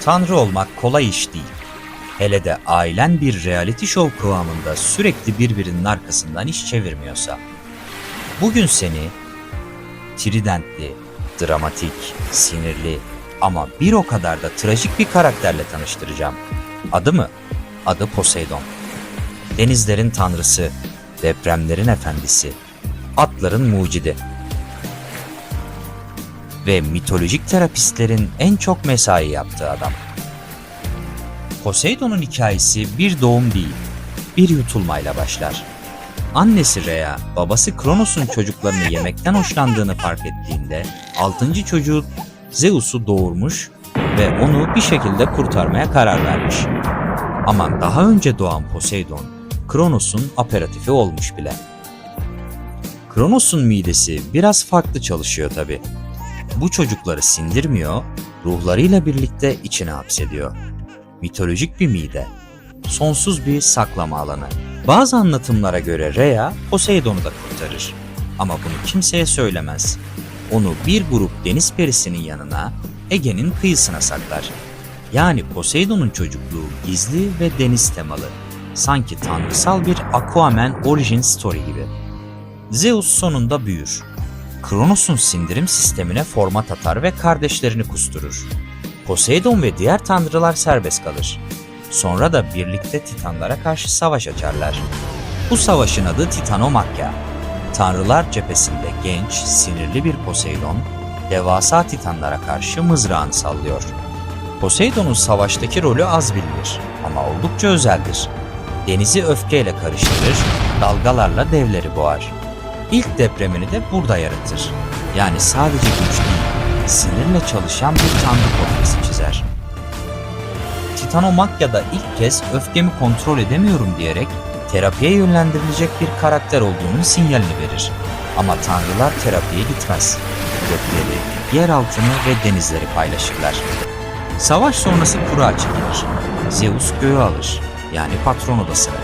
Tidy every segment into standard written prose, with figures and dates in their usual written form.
Tanrı olmak kolay iş değil. Hele de ailen bir reality show kıvamında sürekli birbirinin arkasından iş çevirmiyorsa. Bugün seni tridentli, dramatik, sinirli ama bir o kadar da trajik bir karakterle tanıştıracağım. Adı mı? Adı Poseidon. Denizlerin tanrısı, depremlerin efendisi, atların mucidi ve mitolojik terapistlerin en çok mesai yaptığı adam. Poseidon'un hikayesi bir doğum değil, bir yutulmayla başlar. Annesi Rhea, babası Kronos'un çocuklarını yemekten hoşlandığını fark ettiğinde 6. çocuğu Zeus'u doğurmuş ve onu bir şekilde kurtarmaya karar vermiş. Ama daha önce doğan Poseidon, Kronos'un aperatifi olmuş bile. Kronos'un midesi biraz farklı çalışıyor tabi. Bu çocukları sindirmiyor, ruhlarıyla birlikte içine hapsediyor. Mitolojik bir mide, sonsuz bir saklama alanı. Bazı anlatımlara göre Rhea, Poseidon'u da kurtarır. Ama bunu kimseye söylemez. Onu bir grup deniz perisinin yanına, Ege'nin kıyısına saklar. Yani Poseidon'un çocukluğu gizli ve deniz temalı. Sanki tanrısal bir Aquaman origin story gibi. Zeus sonunda büyür. Kronos'un sindirim sistemine format atar ve kardeşlerini kusturur. Poseidon ve diğer tanrılar serbest kalır. Sonra da birlikte Titanlara karşı savaş açarlar. Bu savaşın adı Titanomachia. Tanrılar cephesinde genç, sinirli bir Poseidon, devasa Titanlara karşı mızrağını sallıyor. Poseidon'un savaştaki rolü az bilinir ama oldukça özeldir. Denizi öfkeyle karıştırır, dalgalarla devleri boğar. İlk depremini de burada yaratır. Yani sadece güç değil, sinirle çalışan bir tanrı portresi çizer. Titanomachia'da ilk kez öfkemi kontrol edemiyorum diyerek terapiye yönlendirilecek bir karakter olduğunun sinyalini verir. Ama tanrılar terapiye gitmez. Gökleri, yer altını ve denizleri paylaşırlar. Savaş sonrası kura çekilir. Zeus göğü alır, yani patron odasını.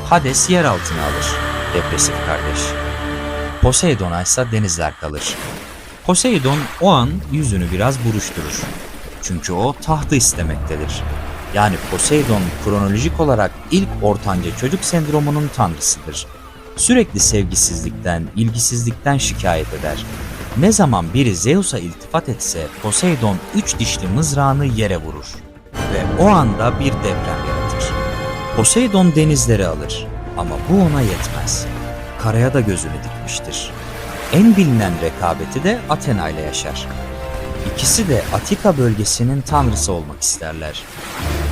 Hades yer altını alır, depresif kardeş. Poseidon'a ise denizler kalır. Poseidon o an yüzünü biraz buruşturur. Çünkü o tahtı istemektedir. Yani Poseidon kronolojik olarak ilk ortanca çocuk sendromunun tanrısıdır. Sürekli sevgisizlikten, ilgisizlikten şikayet eder. Ne zaman biri Zeus'a iltifat etse Poseidon 3 dişli mızrağını yere vurur. Ve o anda bir deprem yaratır. Poseidon denizleri alır ama bu ona yetmez. Karaya da gözünü dikmiştir. En bilinen rekabeti de Athena ile yaşar. İkisi de Atika bölgesinin tanrısı olmak isterler.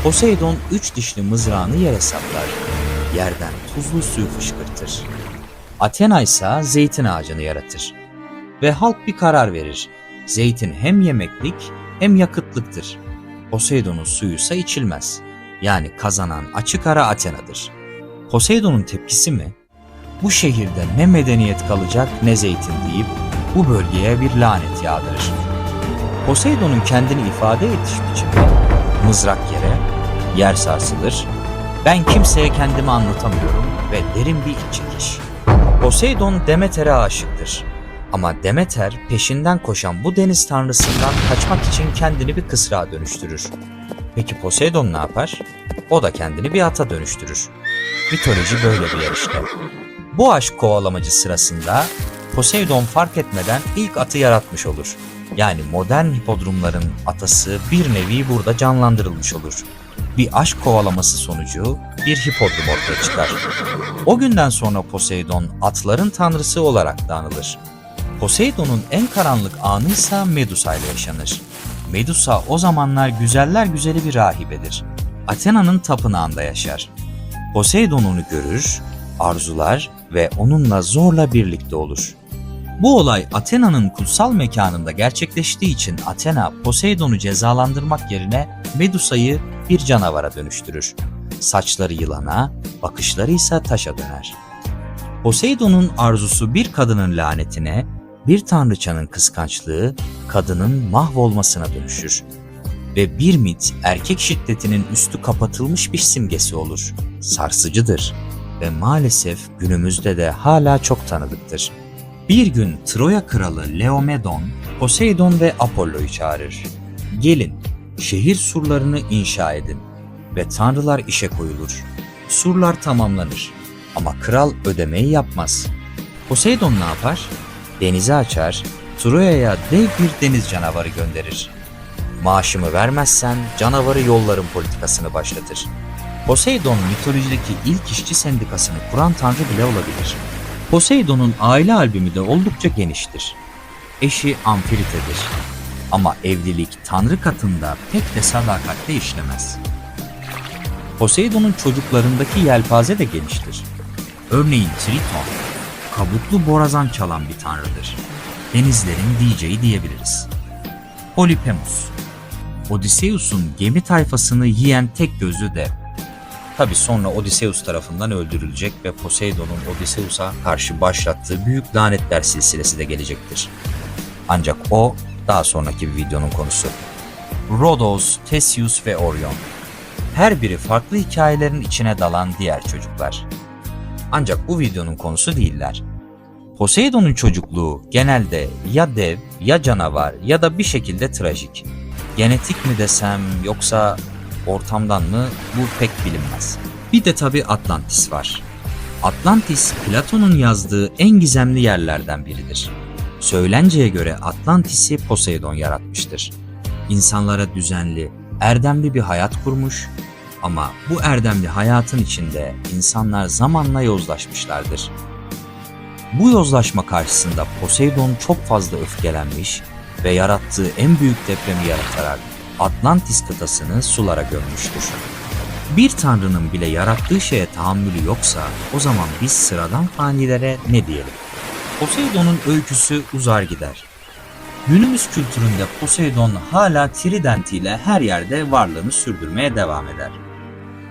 Poseidon 3 dişli mızrağını yere saplar. Yerden tuzlu suyu fışkırtır. Athena ise zeytin ağacını yaratır. Ve halk bir karar verir. Zeytin hem yemeklik hem yakıtlıktır. Poseidon'un suyu ise içilmez. Yani kazanan açık ara Athena'dır. Poseidon'un tepkisi mi? Bu şehirde ne medeniyet kalacak ne zeytin deyip bu bölgeye bir lanet yağdırır. Poseidon'un kendini ifade ediş biçimi mızrak yere, yer sarsılır, ben kimseye kendimi anlatamıyorum ve derin bir iç çekiş. Poseidon Demeter'e aşıktır. Ama Demeter peşinden koşan bu deniz tanrısından kaçmak için kendini bir kısrağa dönüştürür. Peki Poseidon ne yapar? O da kendini bir ata dönüştürür. Mitoloji böyle bir yer işte. Bu aşk kovalamacı sırasında Poseidon fark etmeden ilk atı yaratmış olur. Yani modern hipodromların atası bir nevi burada canlandırılmış olur. Bir aşk kovalaması sonucu bir hipodrom ortaya çıkar. O günden sonra Poseidon atların tanrısı olarak da anılır. Poseidon'un en karanlık anı ise Medusa ile yaşanır. Medusa o zamanlar güzeller güzeli bir rahibedir. Athena'nın tapınağında yaşar. Poseidon onu görür, arzular ve onunla zorla birlikte olur. Bu olay Athena'nın kutsal mekanında gerçekleştiği için Athena, Poseidon'u cezalandırmak yerine Medusa'yı bir canavara dönüştürür. Saçları yılana, bakışları ise taşa döner. Poseidon'un arzusu bir kadının lanetine, bir tanrıçanın kıskançlığı kadının mahvolmasına dönüşür. Ve bir mit erkek şiddetinin üstü kapatılmış bir simgesi olur. Sarsıcıdır ve maalesef günümüzde de hala çok tanıdıktır. Bir gün Troya kralı Laomedon, Poseidon ve Apollo'yu çağırır. Gelin, Şehir surlarını inşa edin ve tanrılar işe koyulur. Surlar tamamlanır ama kral ödemeyi yapmaz. Poseidon ne yapar? Denizi açar, Troya'ya dev bir deniz canavarı gönderir. Maaşımı vermezsen canavarı yollarım politikasını başlatır. Poseidon mitolojideki ilk işçi sendikasını kuran tanrı bile olabilir. Poseidon'un aile albümü de oldukça geniştir. Eşi Amfirite'dir. Ama evlilik tanrı katında pek de sadakatle işlemez. Poseidon'un çocuklarındaki yelpaze de geniştir. Örneğin Triton, kabuklu borazan çalan bir tanrıdır. Denizlerin DJ'i diyebiliriz. Polyphemus, Odysseus'un gemi tayfasını yiyen tek gözlü dev. Tabi sonra Odysseus tarafından öldürülecek ve Poseidon'un Odysseus'a karşı başlattığı büyük lanetler silsilesi de gelecektir. Ancak o daha sonraki bir videonun konusu. Rhodos, Theseus ve Orion. Her biri farklı hikayelerin içine dalan diğer çocuklar. Ancak bu videonun konusu değiller. Poseidon'un çocukluğu genelde ya dev, ya canavar ya da bir şekilde trajik. Genetik mi desem yoksa ortamdan mı, bu pek bilinmez. Bir de tabi Atlantis var. Atlantis, Platon'un yazdığı en gizemli yerlerden biridir. Söylenceye göre Atlantis'i Poseidon yaratmıştır. İnsanlara düzenli, erdemli bir hayat kurmuş ama bu erdemli hayatın içinde insanlar zamanla yozlaşmışlardır. Bu yozlaşma karşısında Poseidon çok fazla öfkelenmiş ve yarattığı en büyük depremi yaratarak Atlantis kıtasını sulara gömmüştür. Bir tanrının bile yarattığı şeye tahammülü yoksa o zaman biz sıradan fanilere ne diyelim? Poseidon'un öyküsü uzar gider. Günümüz kültüründe Poseidon hala tridentiyle her yerde varlığını sürdürmeye devam eder.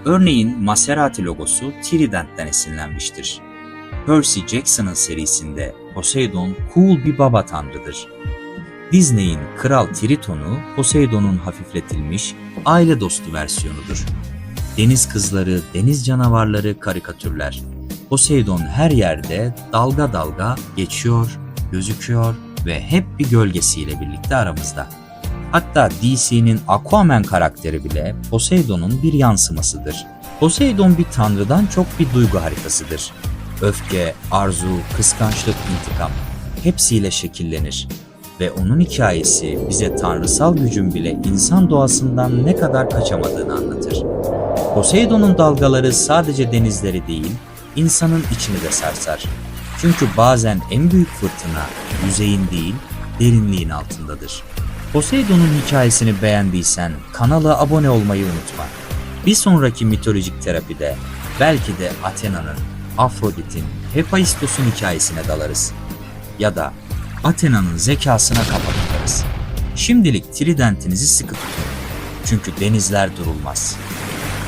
Örneğin Maserati logosu Trident'ten esinlenmiştir. Percy Jackson'ın serisinde Poseidon cool bir baba tanrıdır. Disney'in Kral Triton'u Poseidon'un hafifletilmiş, aile dostu versiyonudur. Deniz kızları, deniz canavarları karikatürler. Poseidon her yerde dalga dalga geçiyor, gözüküyor ve hep bir gölgesiyle birlikte aramızda. Hatta DC'nin Aquaman karakteri bile Poseidon'un bir yansımasıdır. Poseidon bir tanrıdan çok bir duygu haritasıdır. Öfke, arzu, kıskançlık, intikam hepsiyle şekillenir ve onun hikayesi bize tanrısal gücün bile insan doğasından ne kadar kaçamadığını anlatır. Poseidon'un dalgaları sadece denizleri değil, insanın içini de sarsar. Çünkü bazen en büyük fırtına yüzeyin değil, derinliğin altındadır. Poseidon'un hikayesini beğendiysen kanala abone olmayı unutma. Bir sonraki mitolojik terapide belki de Athena'nın, Afrodit'in, Hephaistos'un hikayesine dalarız. Ya da Athena'nın zekasına kafa tutarız. Şimdilik tridentinizi sıkı tutun. Çünkü denizler durulmaz.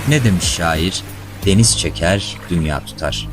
Ne demiş şair? Deniz çeker, dünya tutar.